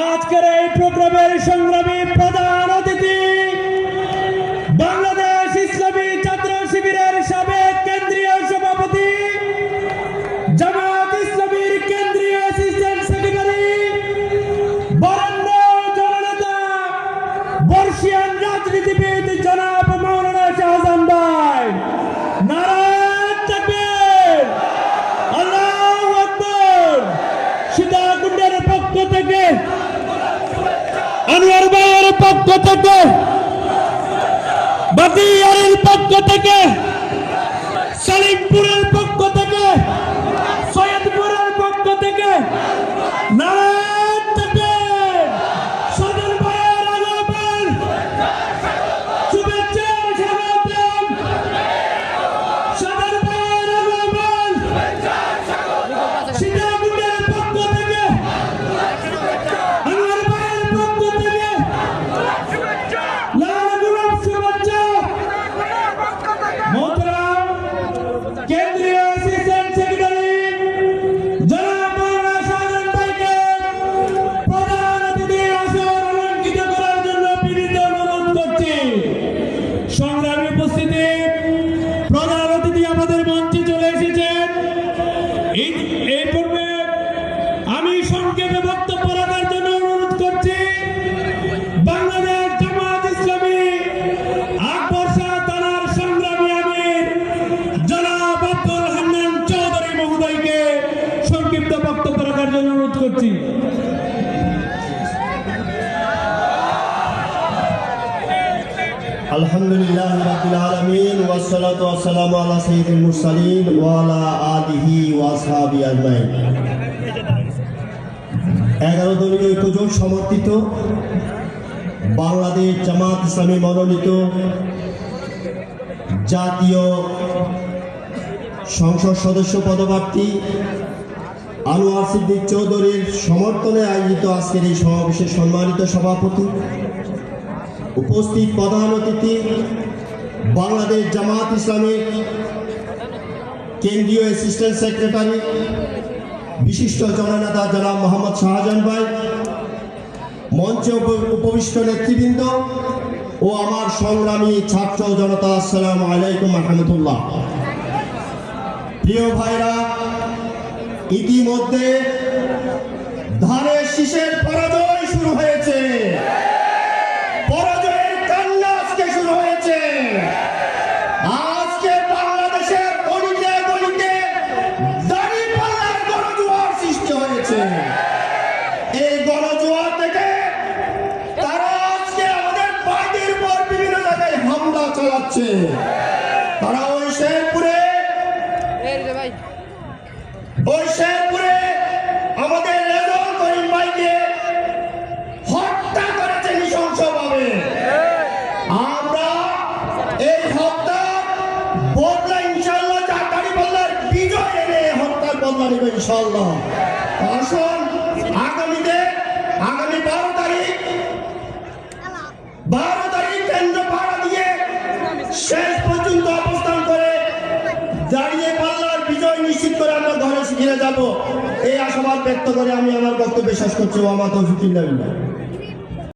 আজকের এই প্রোগ্রামের সংগ্রামী প্রধান অতিথি বাংলাদেশ ইসলামী ছাত্র শিবিরের সাবেক কেন্দ্রীয় সভাপতি, জামাত ইসলামীর কেন্দ্রীয় অ্যাসিস্ট্যান্ট সেক্রেটারি, বরেণ্য জননেতা, বর্ষিয়ান রাজনীতিবিদ জনাব মাওলানা শাহজাহান ভাই, নারায়ে তাকবীর, আল্লাহু আকবার। সীতাকুণ্ডের পক্ষ থেকে, আনোয়ার ভাইয়ের পক্ষ থেকে, বাদিয়ারের পক্ষ থেকে, সালিমপুরের পক্ষ থেকে, সৈয়দপুরের পক্ষ থেকে নারায়ে তাকবীর। সাধারণ ভাইয়ের আগমন, শুভেচ্ছা স্বাগতম। সাধারণ ভাইয়ের আগমন, সীতাকুণ্ডের পক্ষ থেকে, আনোয়ার ভাইয়ের পক্ষ থেকে লাল গোলাপ শুভেচ্ছা। মোহতারাম কেন্দ্রীয় অ্যাসিস্ট্যান্ট সেক্রেটারি জনাব মাওলানা শাহজাহান ভাইকে প্রধান অতিথি আসন অলঙ্কৃত করার জন্য বিনীত অনুরোধ করছি। সংগ্রামী উপস্থিতি, প্রধান অতিথি আমাদের মঞ্চে চলে এসেছেন। এই পূর্বে আমি সংক্ষেপে বক্তব্য রাখার জন্য অনুরোধ করছি বাংলাদেশ জামাত ইসলামী আকবর শাহ থানার সংগ্রামী আমির জনাব আব্দুল হান্নান চৌধুরী মহোদয়কে সংক্ষিপ্ত বক্তব্য রাখার জন্য অনুরোধ করছি। আলহামদুলিল্লাহ রাব্বিল আলামিন ওয়াসসালাতু ওয়াসসালামু আলা সাইয়্যিদিল মুরসালিন ওয়া আলা আলিহি ওয়া আসহাবিহি আজমাইন। 11 দলীয় ঐক্যজোট সমর্থিত বাংলাদেশ জামাত ইসলামী মনোনীত জাতীয় সংসদ সদস্য পদপ্রার্থী আনোয়ার সিদ্দিক চৌধুরীর সমর্থনে আয়োজিত আজকের এই সমাবেশের সম্মানিত সভাপতি, উপস্থিত প্রধান অতিথি, বাংলাদেশ জামাত ইসলামীর কেন্দ্রীয় অ্যাসিস্ট্যান্ট সেক্রেটারি, বিশিষ্ট জননেতা জনাব মোহাম্মদ শাহজাহান ভাই, মঞ্চে উপবিষ্ট নেতৃবৃন্দ ও আমার সংগ্রামী ছাত্র জনতা, আসসালামু আলাইকুম রহমতুল্লাহ। প্রিয় ভাইরা, ইতিমধ্যে ধানের শীষের পরাজয় শুরু হয়েছে, পরাজয়ের কান্না আজকে শুরু হয়েছে। আজকে বাংলাদেশের গলিতে গলিতে দাঁড়িপাল্লার গণজোয়ার সৃষ্টি হয়েছে। এই গণজোয়ার থেকে তারা আজকে আমাদের বাড়ির উপর বিভিন্ন জায়গায় হামলা চালাচ্ছে। তারা ওই শেরপুরে আমাদের রেজাউল করিম ভাইকে হত্যা করেছে নৃশংসভাবে। আমরা এই হত্যা বদলা ইনশাআল্লাহ দাঁড়িপাল্লার বিজয় এনে হত্যার বদলা নেব ইনশাআল্লাহ। আসুন আগামী 12 তারিখ কেন্দ্র পাড়া দিয়ে শেষ পর্যন্ত অবস্থান করে দাঁড়িয়ে পাল্লার বিজয় নিশ্চিত করে আমরা ঘরে ফিরে যাব, এই আশাবাদ ব্যক্ত করে আমি আমার বক্তব্য শেষ করছি। ওয়া মা তৌফিক ইল্লা বিল্লাহ।